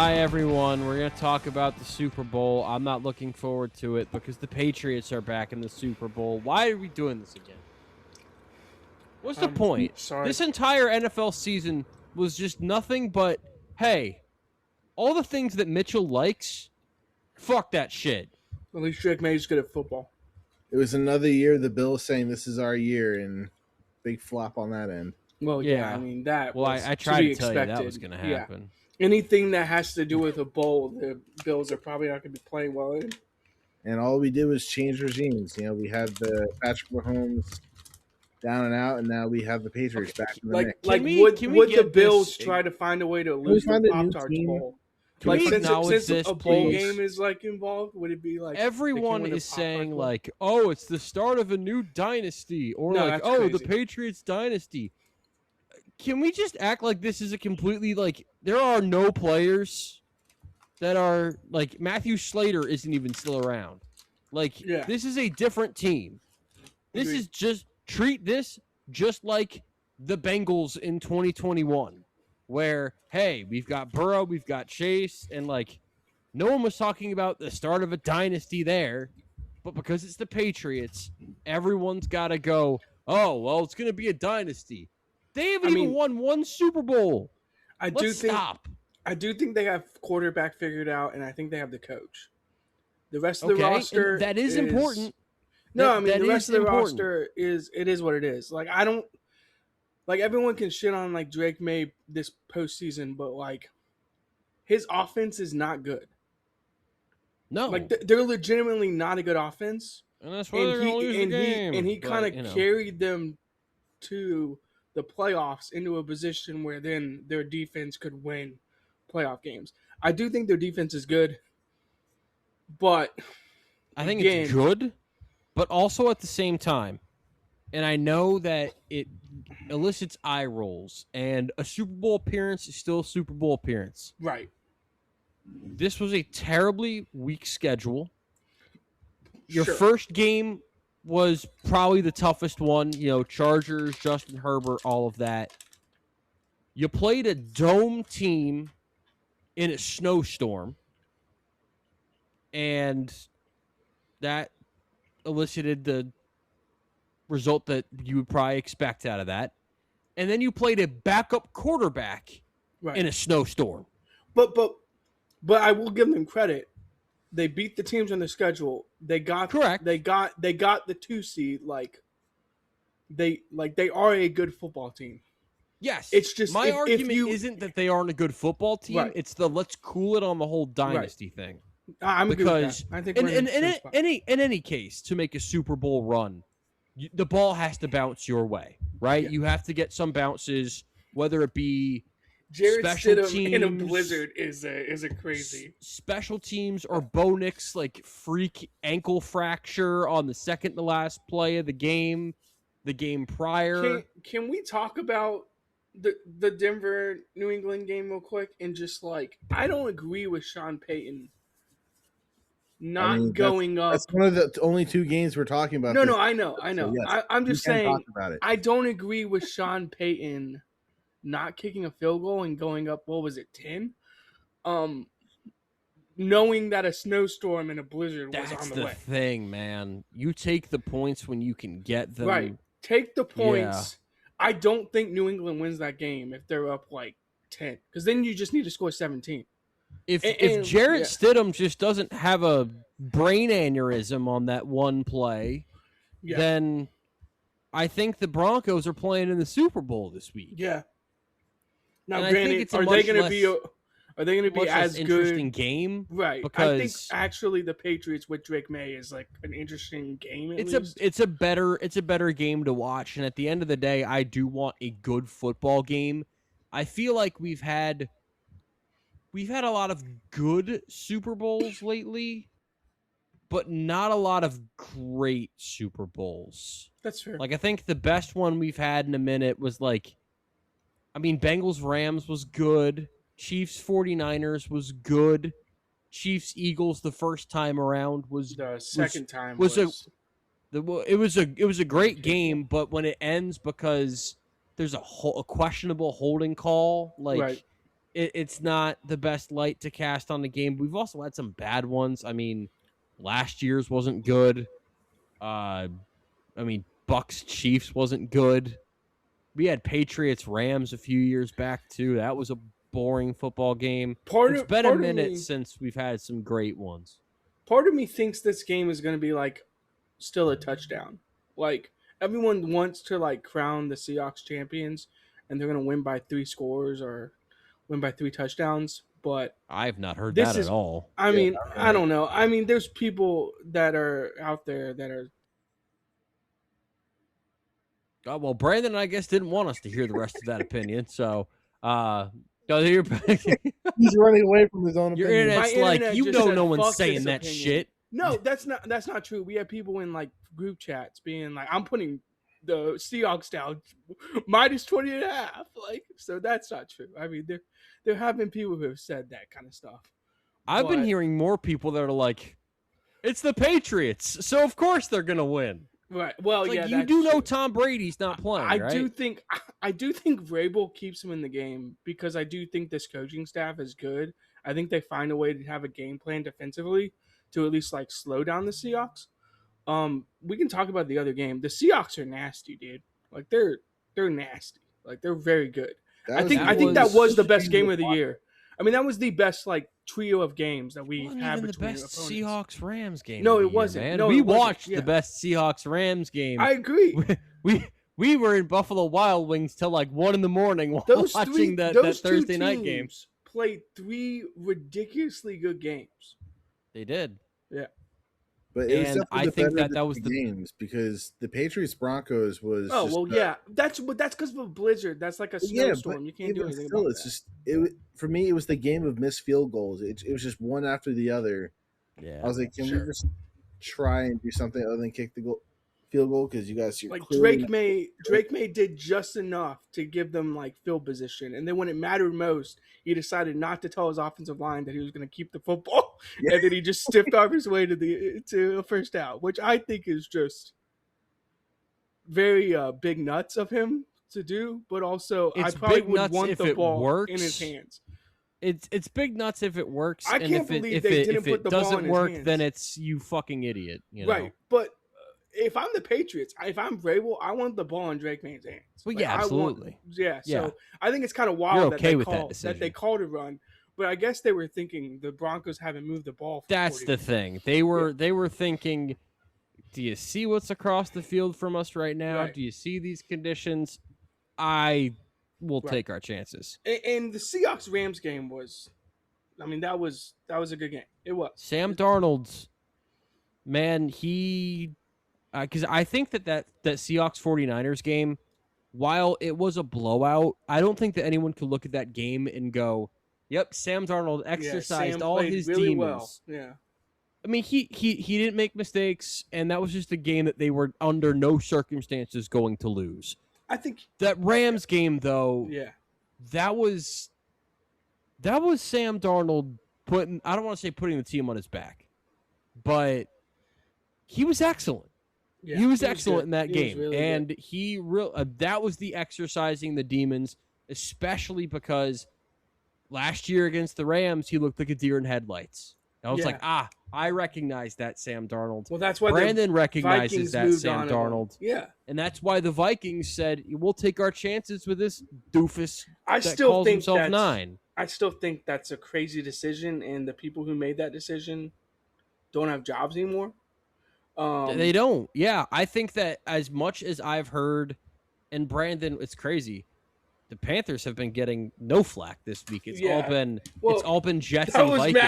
Hi, everyone. We're going to talk about the Super Bowl. I'm not looking forward to it because the Patriots are back in the Super Bowl. Why are we doing this again? What's the point? Sorry. This entire NFL season was just nothing but, hey, all the things that Mitchell likes, fuck that shit. At least Drake May's good at football. It was another year the Bills saying this is our year, and big flop on that end. Well, yeah, I mean, that was I tried to tell expected. you that was going to happen. Yeah. Anything that has to do with a bowl, the Bills are probably not going to be playing well in. And all we did was change regimes. You know, we had the Patrick Mahomes down and out, and now we have the Patriots back in the mix. Would the Bills try to find a way to lose the Pop-Tarts Bowl? Since a bowl game is involved, would it be everyone is saying oh, it's the start of a new dynasty, or crazy. The Patriots dynasty? Can we just act like this is a completely there are no players that are Matthew Slater isn't even still around. This is a different team. This is just treat this just like the Bengals in 2021. Where, hey, we've got Burrow, we've got Chase, and no one was talking about the start of a dynasty there, but because it's the Patriots, everyone's got to go, oh, well, it's going to be a dynasty. They haven't even won one Super Bowl. I do think they have quarterback figured out, and I think they have the coach. The rest of the roster, and that is important. No, the rest of the roster is what it is. I don't. Everyone can shit on Drake May this postseason, but his offense is not good. No, they're legitimately not a good offense, and that's why they're gonna lose the game. And he kind of carried them to the playoffs into a position where then their defense could win playoff games. I do think their defense is good, but I think it's good, but also at the same time. And I know that it elicits eye rolls, and a Super Bowl appearance is still a Super Bowl appearance. Right. This was a terribly weak schedule. Your first game was probably the toughest one. Chargers, Justin Herbert, all of that. You played a dome team in a snowstorm, and that elicited the result that you would probably expect out of that. And then you played a backup quarterback in a snowstorm. But I will give them credit. They beat the teams on the schedule. They got correct. They got the 2 seed. They are a good football team. Yes. It's just my argument isn't that they aren't a good football team. Right. It's the let's cool it on the whole dynasty thing. I'm because good with that. I think in any case, to make a Super Bowl run, the ball has to bounce your way, right? Yeah. You have to get some bounces, whether it be Jared special Stidham teams in a blizzard is a crazy special teams, or Bo Nix freak ankle fracture on the second to last play of the game prior. Can we talk about the Denver New England game real quick and just I don't agree with Sean Payton going up. That's one of the only 2 games we're talking about. No, I know. So yes, I'm just saying I don't agree with Sean Payton not kicking a field goal and going up, what was it, 10? Knowing that a snowstorm and a blizzard was on the way. That's the thing, man. You take the points when you can get them. Right. Take the points. Yeah. I don't think New England wins that game if they're up 10. Because then you just need to score 17. If Jarrett Stidham just doesn't have a brain aneurysm on that one play, then I think the Broncos are playing in the Super Bowl this week. Yeah. Now, granted, are they going to be as good? Interesting game, right? Because I think actually the Patriots with Drake May is an interesting game. It's a better game to watch, and at the end of the day, I do want a good football game. I feel like we've had a lot of good Super Bowls lately, but not a lot of great Super Bowls. That's fair. I think the best one we've had in a minute was Bengals Rams was good. Chiefs 49ers was good. Chiefs Eagles the first time around was the second time it was a great game, but when it ends because there's a questionable holding call, it's not the best light to cast on the game. We've also had some bad ones. I mean, last year's wasn't good. Bucks Chiefs wasn't good. We had Patriots Rams a few years back too. That was a boring football game. It's been a minute since we've had some great ones. Part of me thinks this game is going to be like still a touchdown. Like everyone wants to like crown the Seahawks champions, and they're going to win by 3 scores or win by 3 touchdowns. But I've not heard that at all. I mean, I don't know. I mean, there's people that are out there that are. Well, Brandon, I guess, didn't want us to hear the rest of that opinion. So, he's running away from his own your opinion. internet's like, you know, no one's saying that shit. No, that's not true. We have people in like group chats being like, I'm putting the Seahawks down minus 20.5. Like, so that's not true. I mean, there have been people who have said that kind of stuff. I've been hearing more people that are like, it's the Patriots, so of course they're gonna win. Right. Well, it's yeah, like, you do know Tom Brady's not playing. I right? do think Vrabel keeps him in the game because I do think this coaching staff is good. I think they find a way to have a game plan defensively to at least like slow down the Seahawks. We can talk about the other game. The Seahawks are nasty, dude. Like they're nasty. Like they're very good. I think that was the best game of the year. I mean, that was the best like trio of games that we had between the best Seahawks Rams game. No, it wasn't. Man. No, we watched the best Seahawks Rams game. I agree. We were in Buffalo Wild Wings till like 1 a.m. while watching that Thursday night game. Played 3 ridiculously good games. They did. Yeah. But it was I think that was the games because the Patriots Broncos was. Oh well, yeah. That's because of a blizzard. That's like a snowstorm. You can't do anything about that. It's just for me. It was the game of missed field goals. It was just one after the other. Yeah. I was like, can we just try and do something other than kick the field goal? Because you guys, like Drake May did just enough to give them like field position, and then when it mattered most, he decided not to tell his offensive line that he was going to keep the football, and then he just stiffed off his way to a first down, which I think is just very big nuts of him to do. But also, I probably would want the ball in his hands. It's big nuts if it works. I can't believe they didn't put the ball in his hands. If it doesn't work, then it's you fucking idiot. You know? Right, but. If I'm the Patriots, if I'm Vrabel, I want the ball in Drake May's hands. Well, yeah, absolutely. So I think it's kind of wild that they called a run, but I guess they were thinking the Broncos haven't moved the ball. That's the thing. They were thinking, do you see what's across the field from us right now? Right. Do you see these conditions? I will take our chances. And the Seahawks Rams game was, I mean, that was a good game. It was. Sam Darnold's, man, he. Because I think that Seahawks 49ers game, while it was a blowout, I don't think that anyone could look at that game and go, yep, Sam Darnold exercised all his really demons. Well. Yeah. I mean, he didn't make mistakes, and that was just a game that they were under no circumstances going to lose. I think that Rams game, though, that was Sam Darnold putting, I don't want to say putting the team on his back, but he was excellent. Yeah, he was excellent in that game, really and good. That was the exercising the demons, especially because last year against the Rams, he looked like a deer in headlights. I was like, I recognize that Sam Darnold. Well, that's why Brandon recognizes that Sam Darnold. Yeah, and that's why the Vikings said we'll take our chances with this doofus. I still think himself 9. I still think that's a crazy decision, and the people who made that decision don't have jobs anymore. They don't. Yeah, I think that as much as I've heard, and Brandon, it's crazy. The Panthers have been getting no flack this week. It's all been Jets and Vikings.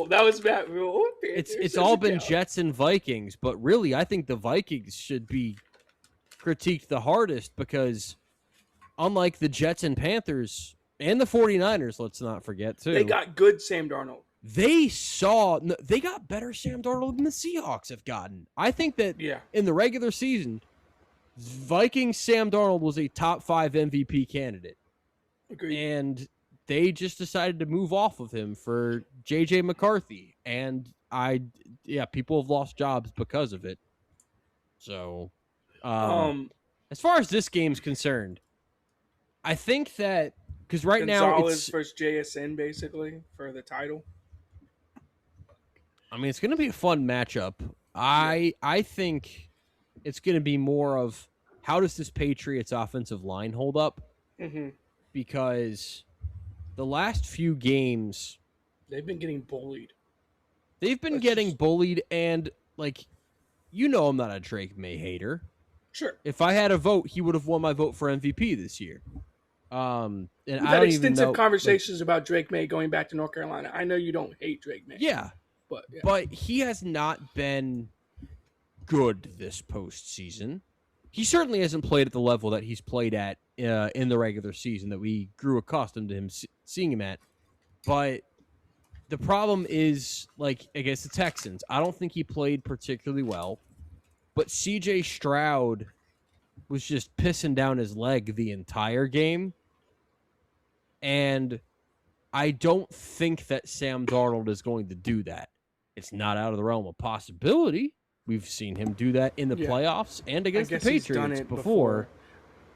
That was Matt Rule. It's all been Jets and Vikings, but really, I think the Vikings should be critiqued the hardest because, unlike the Jets and Panthers and the 49ers, let's not forget too, they got good Sam Darnold. They got better Sam Darnold than the Seahawks have gotten. I think that in the regular season, Vikings Sam Darnold was a top 5 MVP candidate. Agreed. And they just decided to move off of him for J.J. McCarthy. And people have lost jobs because of it. So, as far as this game's concerned, I think that Because right now Gonzalez it's, versus JSN basically for the title. I mean, it's going to be a fun matchup. I think it's going to be more of how does this Patriots offensive line hold up? Mm-hmm. Because the last few games They've been getting bullied. they've been Let's getting just- bullied, and like, you know, I'm not a Drake May hater. Sure. If I had a vote, he would have won my vote for MVP this year. And We've I had don't even extensive know, conversations about Drake May going back to North Carolina. I know you don't hate Drake May. yeah, But he has not been good this postseason. He certainly hasn't played at the level that he's played at in the regular season that we grew accustomed to him seeing him at. But the problem is, like, against the Texans, I don't think he played particularly well. But C.J. Stroud was just pissing down his leg the entire game. And I don't think that Sam Darnold is going to do that. It's not out of the realm of possibility. We've seen him do that in the playoffs and against the Patriots before.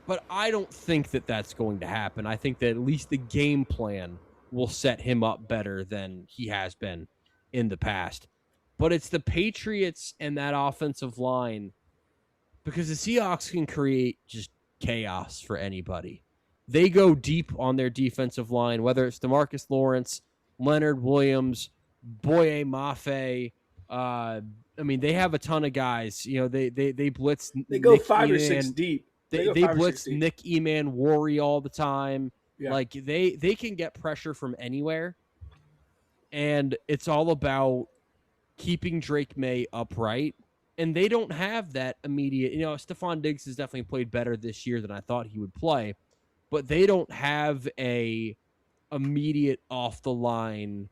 But I don't think that that's going to happen. I think that at least the game plan will set him up better than he has been in the past. But it's the Patriots and that offensive line, because the Seahawks can create just chaos for anybody. They go deep on their defensive line, whether it's DeMarcus Lawrence, Leonard Williams, Boye Mafe. I mean, they have a ton of guys. You know, they blitz. They go Nick 5 or Eman. 6 deep. They blitz Nick Eman Worry all the time. Yeah. Like they can get pressure from anywhere. And it's all about keeping Drake May upright. And they don't have that immediate, you know, Stephon Diggs has definitely played better this year than I thought he would play, but they don't have a immediate off the line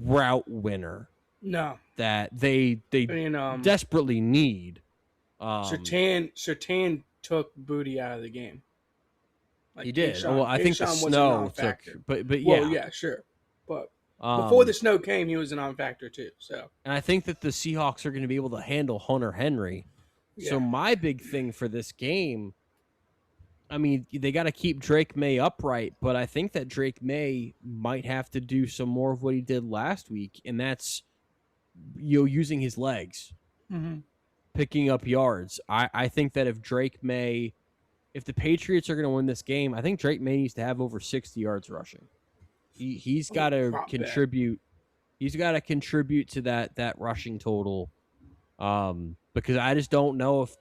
route winner. No. That they desperately need. Surtain took Booty out of the game. Like he did. Well, I think the snow took, but yeah. Well, yeah, sure. But before the snow came, he was a non-factor too. So, and I think that the Seahawks are going to be able to handle Hunter Henry. Yeah. So my big thing for this game, I mean, they got to keep Drake May upright, but I think that Drake May might have to do some more of what he did last week, and that's, you know, using his legs, picking up yards. I think that if the Patriots are going to win this game, I think Drake May needs to have over 60 yards rushing. He's got to contribute. He's got to contribute to that rushing total, because I just don't know if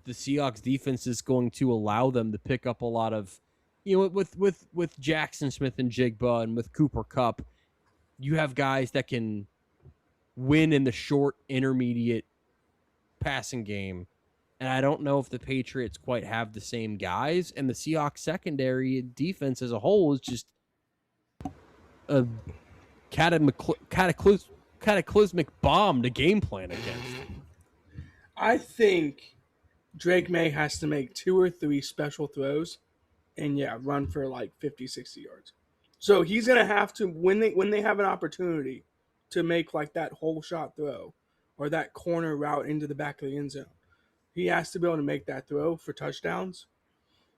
the Seahawks defense is going to allow them to pick up a lot of, you know, with Jackson Smith and Jigba and with Cooper Kupp, you have guys that can win in the short, intermediate passing game. And I don't know if the Patriots quite have the same guys. And the Seahawks secondary defense as a whole is just a cataclysmic bomb to game plan against. I think Drake May has to make 2 or 3 special throws and run for like 50, 60 yards. So he's going to have to, when they have an opportunity to make like that whole shot throw or that corner route into the back of the end zone, he has to be able to make that throw for touchdowns,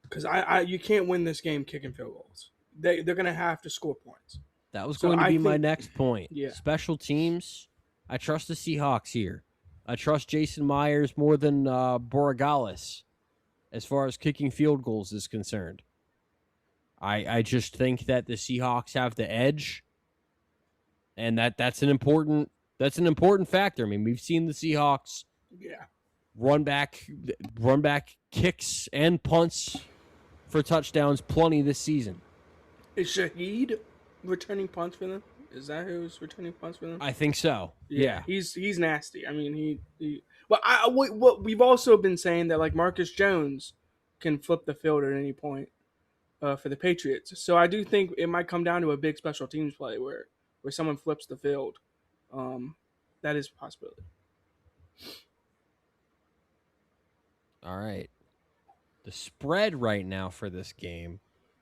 because you can't win this game kicking field goals. They're going to have to score points. That was going to be my next point. Yeah. Special teams. I trust the Seahawks here. I trust Jason Myers more than Borregales as far as kicking field goals is concerned. I just think that the Seahawks have the edge, and that's an important factor. I mean, we've seen the Seahawks run back kicks and punts for touchdowns plenty this season. Is Shaheed returning punts for them? Is that who's returning punts for them? I think so. Yeah. He's nasty. I mean, what we've also been saying that like Marcus Jones can flip the field at any point for the Patriots. So I do think it might come down to a big special teams play where someone flips the field. That is a possibility. All right. The spread right now for this game.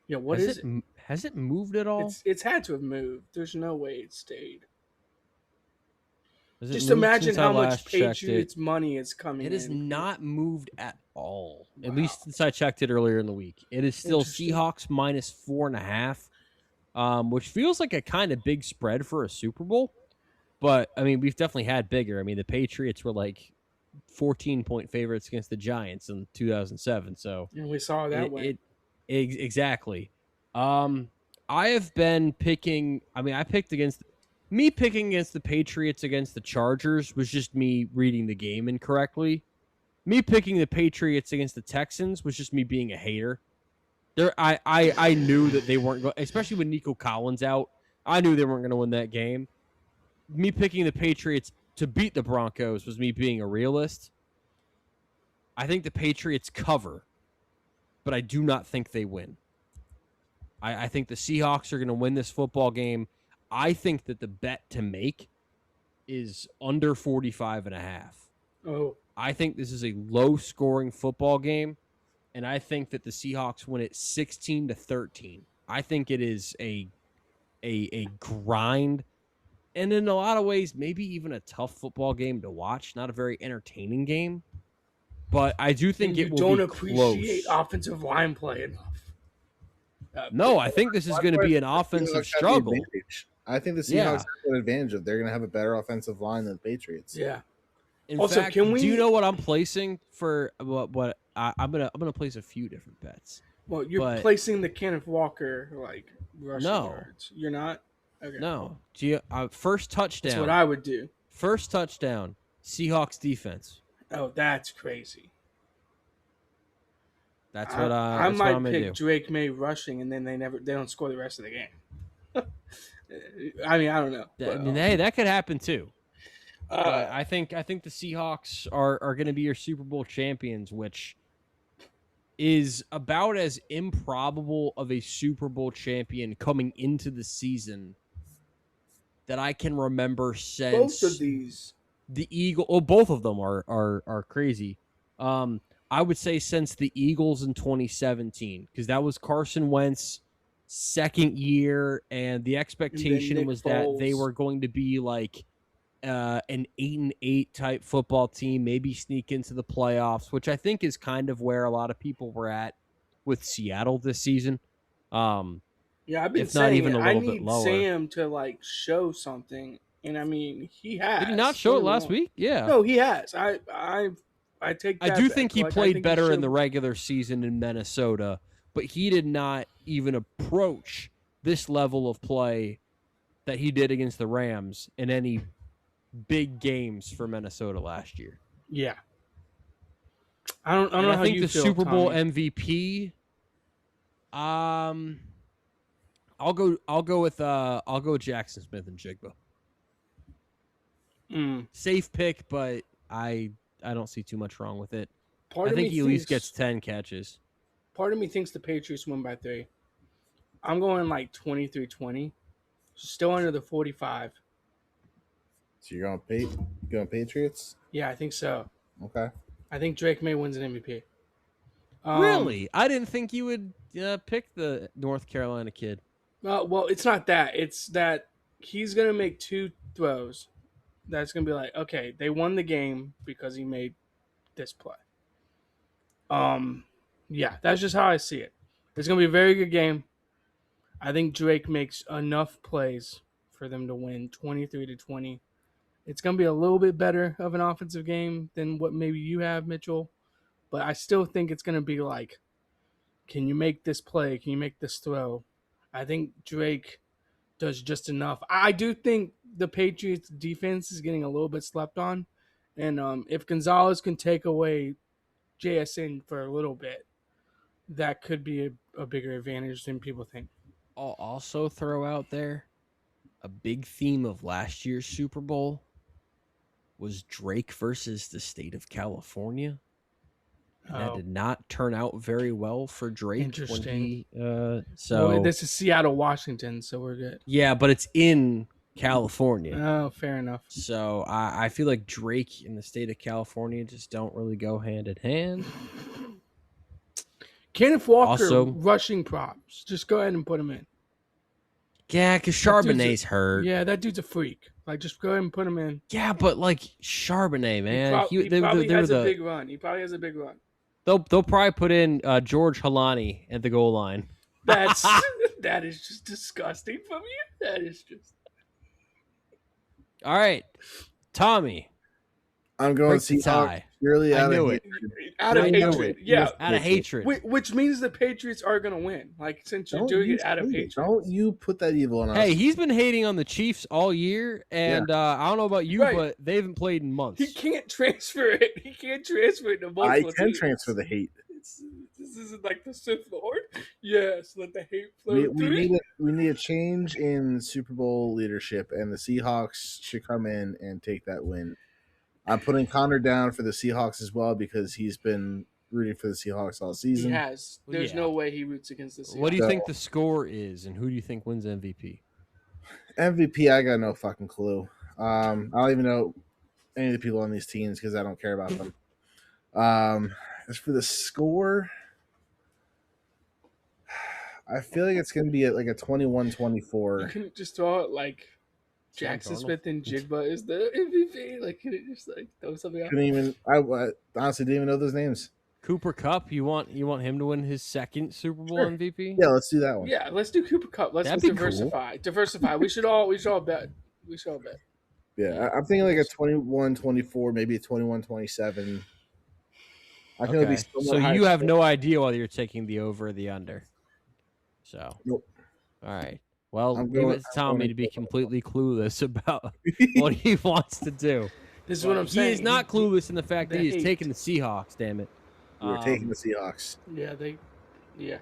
Yeah, what is it? Has it moved at all? It's had to have moved. There's no way it stayed. Just imagine how much Patriots money is coming in. It has not moved at all. Wow. At least since I checked it earlier in the week. It is still Interesting. Seahawks -4.5, which feels like a kind of big spread for a Super Bowl. But, I mean, we've definitely had bigger. I mean, the Patriots were like 14-point favorites against the Giants in 2007. So And we saw that way. Exactly. I have been picking. I mean, picking against the Patriots against the Chargers was just me reading the game incorrectly. Me picking the Patriots against the Texans was just me being a hater. I knew that they weren't going, especially with Nico Collins out. I knew they weren't going to win that game. Me picking the Patriots to beat the Broncos was me being a realist. I think the Patriots cover, but I do not think they win. I think the Seahawks are going to win this football game. I think that the bet to make is under 45.5. Oh, I think this is a low-scoring football game, and I think that the Seahawks win it 16-13. I think it is a grind, and in a lot of ways, maybe even a tough football game to watch. Not a very entertaining game, but I do think it will don't be appreciate close. offensive line play enough. No, I think this is going to be an offensive struggle. I think the Seahawks Yeah. have an advantage of they're going to have a better offensive line than the Patriots. Yeah. In Also, fact, can we- do you know what I'm placing for what I'm gonna place a few different bets. Well, you're But- placing the Kenneth Walker like rushing No. yards. You're not. Okay. No, do you, first touchdown. That's what I would do. First touchdown. Seahawks defense. Oh, that's crazy. That's what I that's might what I'm gonna pick do. Drake May rushing, and then they don't score the rest of the game. I mean, I don't know. I But, mean, hey, that could happen too. But uh, I think the Seahawks are going to be your Super Bowl champions, which is about as improbable of a Super Bowl champion coming into the season that I can remember since both of these. the Eagle. Oh, both of them are crazy. I would say since the Eagles in 2017, because that was Carson Wentz's second year, and the expectation Nick was that they Foles. were going to be like an 8-8 type football team, maybe sneak into the playoffs, which I think is kind of where a lot of people were at with Seattle this season. Yeah, I've been if not saying even a I little bit need lower. Sam to like show something, and I mean he has. Did he not show it Don't get me last wrong. week? Yeah. No, he has. I take. I that do back. think he Like, I played think better in showed- the regular season in Minnesota, but he did not even approach this level of play that he did against the Rams in any big games for Minnesota last year. Yeah. I don't And know I how think you the feel, Super Bowl Tommy. MVP. I'll go with Jackson Smith and Jigba. Safe pick, but I don't see too much wrong with it. Part I of think me he at least thinks- gets 10 catches. Part of me thinks the Patriots win by 3. I'm going like 23-20. Still under the 45. So you're going Patriots? Yeah, I think so. Okay. I think Drake May wins an MVP. Really? I didn't think you would pick the North Carolina kid. Well, it's not that. It's that he's going to make 2 throws. That's going to be like, okay, they won the game because he made this play. Yeah, that's just how I see it. It's going to be a very good game. I think Drake makes enough plays for them to win 23-20. It's going to be a little bit better of an offensive game than what maybe you have, Mitchell. But I still think it's going to be like, can you make this play? Can you make this throw? I think Drake does just enough. I do think the Patriots defense is getting a little bit slept on. And if Gonzalez can take away JSN for a little bit, that could be a bigger advantage than people think. I'll also throw out there a big theme of last year's Super Bowl was Drake versus the state of California. And that did not turn out very well for Drake. Interesting. So this is Seattle, Washington, so we're good. yeah, but it's in California. Oh, fair enough. So I feel like Drake and the state of California just don't really go hand in hand. Kenneth Walker Also- rushing props. Just go ahead and put him in. Yeah, because That dude's Charbonnet's hurt. Yeah, that dude's a freak. Like, just go ahead and put him in. Yeah, but like Charbonnet, man, He they probably were has a the big run. He probably has a big run. They'll probably put in George Halani at the goal line. That is just disgusting from you. That is just. All right, Tommy. I'm going Break the Seahawks tie. purely I out knew of it. Out of I knew hatred. it. Yeah. Out of hatred. Which means the Patriots are going to win. Like, since you're Don't doing you it out of say it. hatred. Don't you put that evil on us. Hey, he's been hating on the Chiefs all year, and I don't know about you, Right. but they haven't played in months. He can't transfer it. He can't transfer it to multiple I can teams. transfer the hate. This isn't like the Sith Lord. Yes, let the hate flow We through. need a change in Super Bowl leadership, and the Seahawks should come in and take that win. I'm putting Connor down for the Seahawks as well because he's been rooting for the Seahawks all He season. has. There's Yeah. no way he roots against the Seahawks. What do you So- think the score is, and who do you think wins MVP? MVP, I got no fucking clue. I don't even know any of the people on these teams because I don't care about them. As for the score, I feel like it's going to be like a You 21-24. couldn't just throw it like Sam Jackson Darnold? Smith and Jigba is the MVP. Like, could it just like throw something out? Couldn't even. I honestly didn't even know those names. Cooper Cup, you want him to win his second Super Bowl Sure. MVP? Yeah, let's do that one. Yeah, let's do Cooper Cup. Let's That'd be diversify. Diversify. We should all bet. Yeah, I'm thinking like a 21-24, maybe a 21-27. I think it'll be Okay. somewhat So high you have scoring. no idea whether you're taking the over or the under. So Nope. All right. Well, I'm leave going- it to I'm Tommy going to be over. completely clueless about what he wants to do. This is what I'm He saying. is not clueless in the fact that the he is hate. taking the Seahawks. Damn it. We're taking the Seahawks. Yeah.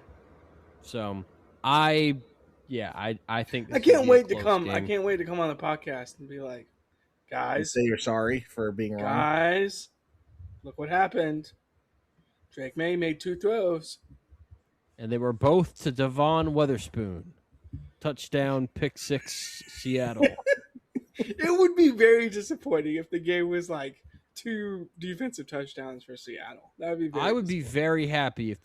So I think this I could can't be a wait to close come. I game. can't wait to come on the podcast and be like, And guys, say you're sorry for being wrong. guys, look what happened. Drake May made 2 throws. And they were both to Devon Weatherspoon. Touchdown, pick 6, Seattle. It would be very disappointing if the game was like 2 defensive touchdowns for Seattle. That would be. I would be very happy if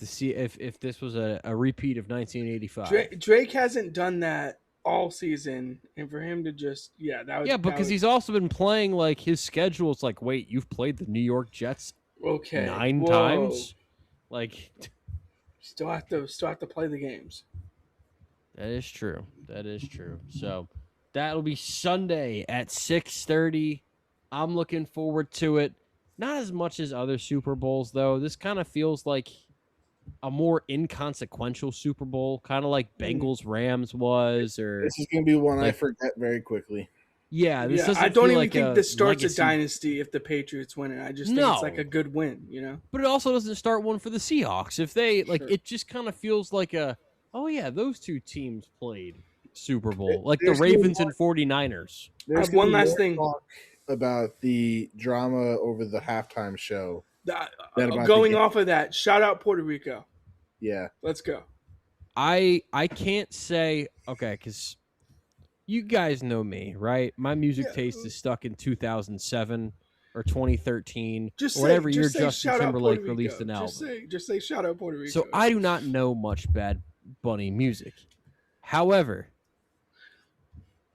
if this was a repeat of 1985. Drake hasn't done that all season, and for him to just that would Because he's also been playing like his schedule. It's like, wait, you've played the New York Jets 9 Whoa. times? Like, Still have to play the games. that is true. That is true. So that'll be Sunday at 6:30. I'm looking forward to it. Not as much as other Super Bowls, though. This kind of feels like a more inconsequential Super Bowl, kind of like Bengals Rams was, or This is going to be one I Like- forget very quickly. this doesn't I don't feel even like think a this starts legacy. a dynasty if the Patriots win it. I just think No. it's like a good win, you know? But it also doesn't start one for the Seahawks. If they Sure. it just kind of feels like those two teams played Super Bowl, like the There's no Ravens more- and 49ers. There's have gonna one be last more thing. talk about the drama over the halftime show. That about Going the- off of that, shout out Puerto Rico. Yeah. Let's go. I can't say because you guys know me, right? My music Yeah. taste is stuck in 2007 or 2013 Just or whatever say, year just say Justin shout out Timberlake Puerto released Rico. an album. Just say shout out Puerto Rico. So I do not know much Bad Bunny music. However,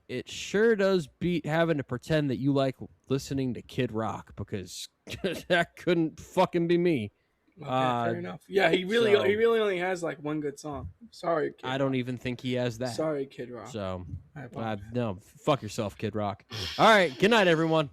it sure does beat having to pretend that you like listening to Kid Rock because that couldn't fucking be me. Okay, fair enough. Yeah, he really only has like one good song. Sorry, Kid I don't Rock. even think he has that. Sorry, Kid Rock. So, I apologize. no, fuck yourself, Kid Rock. All right, good night, everyone.